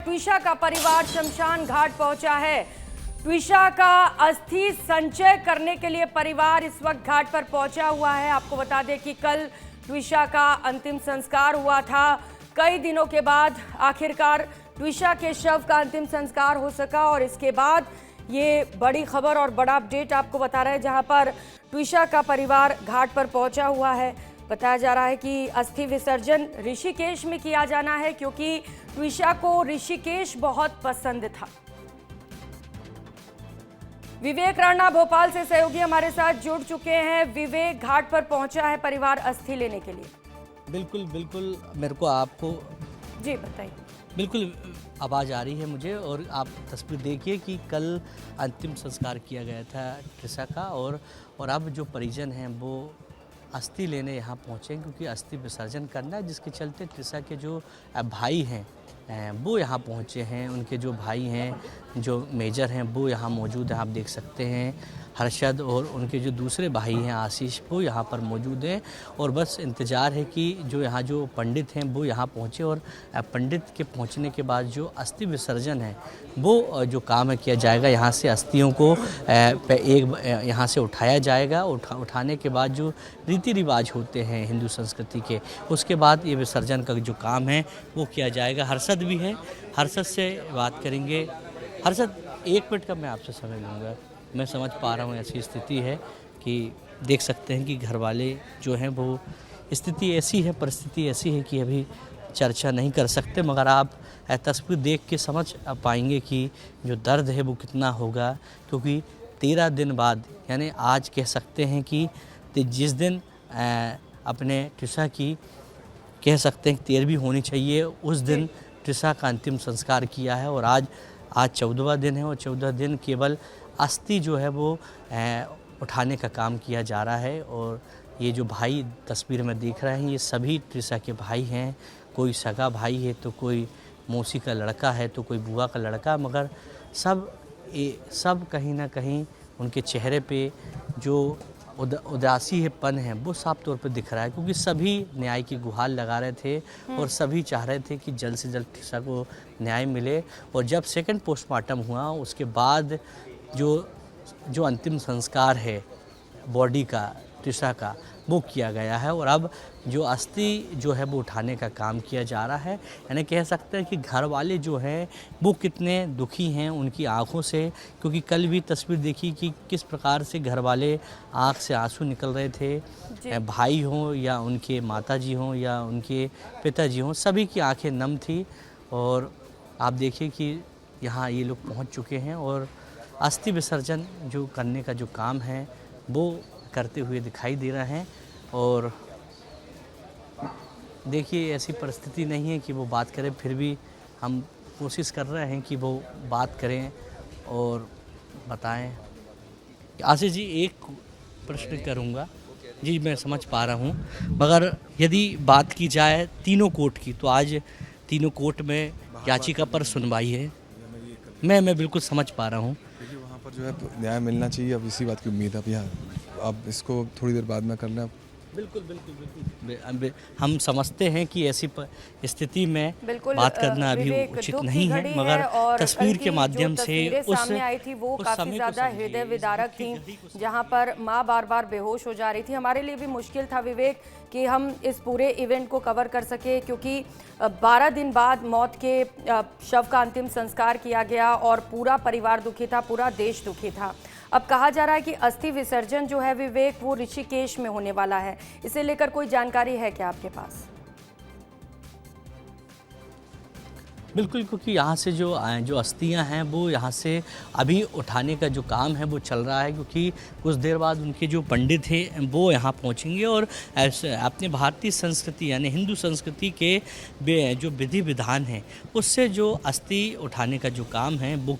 ट्विशा का परिवार शमशान घाट पहुंचा है। ट्विशा का अस्थि संचय करने के लिए परिवार इस वक्त घाट पर पहुंचा हुआ है। आपको बता दें कि कल ट्विशा का अंतिम संस्कार हुआ था। कई दिनों के बाद आखिरकार ट्विशा के शव का अंतिम संस्कार हो सका और इसके बाद ये बड़ी खबर और बड़ा अपडेट आपको बता रहे हैं, जहां पर ट्विशा का परिवार घाट पर पहुंचा हुआ है। बताया जा रहा है कि अस्थि विसर्जन ऋषिकेश में किया जाना है, क्योंकि ट्विशा को ऋषिकेश बहुत पसंद था। विवेक राणा भोपाल से सहयोगी हमारे साथ जुड़ चुके हैं। विवेक, घाट पर पहुंचा है परिवार अस्थि लेने के लिए। बिल्कुल बिल्कुल, मेरे को आपको जी बताइए। बिल्कुल आवाज़ आ रही है मुझे, और आप तस्वीर देखिए कि कल अंतिम संस्कार किया गया था ट्विशा का, और अब जो परिजन हैं वो अस्थि लेने यहाँ पहुँचे, क्योंकि अस्थि विसर्जन करना है, जिसके चलते ट्विशा के जो भाई हैं वो यहाँ पहुँचे हैं। उनके जो भाई हैं, जो मेजर हैं, वो यहाँ मौजूद हैं। आप देख सकते हैं हर्षद, और उनके जो दूसरे भाई हैं आशीष, वो यहाँ पर मौजूद हैं। और बस इंतज़ार है कि जो यहाँ जो पंडित हैं वो यहाँ पहुँचे, और पंडित के पहुँचने के बाद जो अस्थि विसर्जन है वो जो काम है किया जाएगा। यहाँ से अस्थियों को एक यहाँ से उठाया जाएगा। उठाने के बाद जो रीति रिवाज होते हैं हिंदू संस्कृति के, उसके बाद ये विसर्जन का जो काम है वो किया जाएगा। हर्षद भी है, हर्षद से बात करेंगे। हर्षद, 1 मिनट का मैं आपसे समय लूँगा। मैं समझ पा रहा हूँ ऐसी स्थिति है कि देख सकते हैं कि घर वाले जो हैं वो स्थिति ऐसी है, परिस्थिति ऐसी है कि अभी चर्चा नहीं कर सकते, मगर आप तस्वीर देख के समझ पाएंगे कि जो दर्द है वो कितना होगा। क्योंकि 13 दिन बाद, यानी आज कह सकते हैं कि जिस दिन अपने ट्विशा की कह सकते हैं 13वीं होनी चाहिए, उस दिन ट्विशा का अंतिम संस्कार किया है। और आज 14वां दिन है, और 14 दिन केवल अस्थि जो है वो उठाने का काम किया जा रहा है। और ये जो भाई तस्वीर में देख रहे हैं, ये सभी ट्विशा के भाई हैं। कोई सगा भाई है, तो कोई मौसी का लड़का है, तो कोई बुआ का लड़का, मगर सब कहीं ना कहीं उनके चेहरे पे जो उदासीपन है वो साफ तौर पे दिख रहा है। क्योंकि सभी न्याय की गुहार लगा रहे थे, और सभी चाह रहे थे कि जल्द से जल्द ट्विशा को न्याय मिले। और जब सेकंड पोस्टमार्टम हुआ, उसके बाद जो अंतिम संस्कार है बॉडी का, ट्विशा का, वो किया गया है। और अब जो अस्थि जो है वो उठाने का काम किया जा रहा है। यानी कह सकते हैं कि घर वाले जो हैं वो कितने दुखी हैं उनकी आंखों से, क्योंकि कल भी तस्वीर देखी कि किस प्रकार से घर वाले आंख से आंसू निकल रहे थे। भाई हों या उनके माताजी हों या उनके पिताजी हों, सभी की आंखें नम थी। और आप देखिए कि यहाँ ये लोग पहुँच चुके हैं, और अस्थि विसर्जन जो करने का जो काम है वो करते हुए दिखाई दे रहे हैं। और देखिए ऐसी परिस्थिति नहीं है कि वो बात करें, फिर भी हम कोशिश कर रहे हैं कि वो बात करें और बताएं। आशीष जी, एक प्रश्न करूंगा जी, मैं समझ पा रहा हूं, मगर यदि बात की जाए तीनों कोर्ट की, तो आज तीनों कोर्ट में याचिका पर सुनवाई है। मैं बिल्कुल समझ पा रहा हूं। देखिए वहाँ पर जो है न्याय मिलना चाहिए। अब इसी बात की उम्मीद है। अब इसको थोड़ी देर बाद में कर लें। बिल्कुल बिल्कुल बिल्कुल, हम समझते हैं कि ऐसी स्थिति में बात करना अभी उचित नहीं है, मगर तस्वीर के माध्यम से सामने आई थी वो काफी ज्यादा हृदय विदारक थी, जहां पर मां बार बार बेहोश हो जा रही थी। हमारे लिए भी मुश्किल था विवेक कि हम इस पूरे इवेंट को कवर कर सके, क्योंकि 12 दिन बाद मौत के शव का अंतिम संस्कार किया गया और पूरा परिवार दुखी था, पूरा देश दुखी था। अब कहा जा रहा है कि अस्थि विसर्जन जो है विवेक, वो ऋषिकेश में होने वाला है। इसे लेकर कोई जानकारी है क्या आपके पास? बिल्कुल, क्योंकि यहाँ से जो अस्थियाँ हैं वो यहाँ से अभी उठाने का जो काम है वो चल रहा है, क्योंकि कुछ देर बाद उनके जो पंडित हैं वो यहाँ पहुँचेंगे। और अपने भारतीय संस्कृति यानी हिंदू संस्कृति के जो विधि विधान हैं उससे जो अस्थि उठाने का जो काम है वो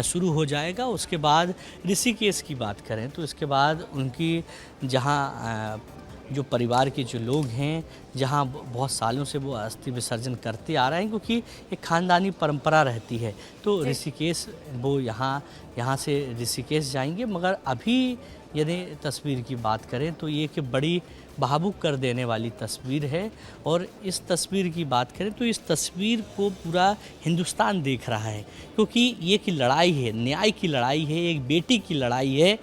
शुरू हो जाएगा। उसके बाद ऋषिकेश की बात करें तो इसके बाद उनकी जहाँ जो परिवार के जो लोग हैं, जहाँ बहुत सालों से वो अस्थि विसर्जन करते आ रहे हैं, क्योंकि एक ख़ानदानी परंपरा रहती है, तो ऋषिकेश वो यहाँ से ऋषिकेश जाएंगे। मगर अभी यदि तस्वीर की बात करें तो ये कि बड़ी भावुक कर देने वाली तस्वीर है। और इस तस्वीर की बात करें तो इस तस्वीर को पूरा हिंदुस्तान देख रहा है, क्योंकि ये की लड़ाई है, न्याय की लड़ाई है, एक बेटी की लड़ाई है।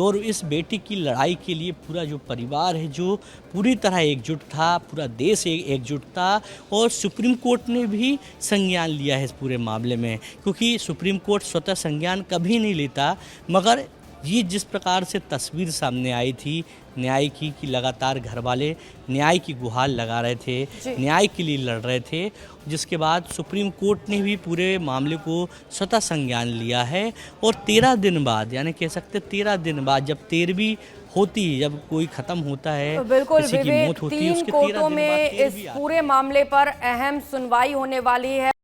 और इस बेटी की लड़ाई के लिए पूरा जो परिवार है जो पूरी तरह एकजुट था, पूरा देश एकजुट था। और सुप्रीम कोर्ट ने भी संज्ञान लिया है इस पूरे मामले में, क्योंकि सुप्रीम कोर्ट स्वतः संज्ञान कभी नहीं लेता। मगर ये जिस प्रकार से तस्वीर सामने आई थी न्याय की, कि लगातार घर वाले न्याय की गुहार लगा रहे थे, न्याय के लिए लड़ रहे थे, जिसके बाद सुप्रीम कोर्ट ने भी पूरे मामले को स्वतः संज्ञान लिया है। और 13 दिन बाद, यानी कह सकते 13 दिन बाद, जब 13वीं होती है, जब कोई ख़त्म होता है, बिल्कुल किसी की मौत होती है, उसके 13 कोर्टों दिन बाद में इस 13वीं पूरे मामले पर अहम सुनवाई होने वाली है।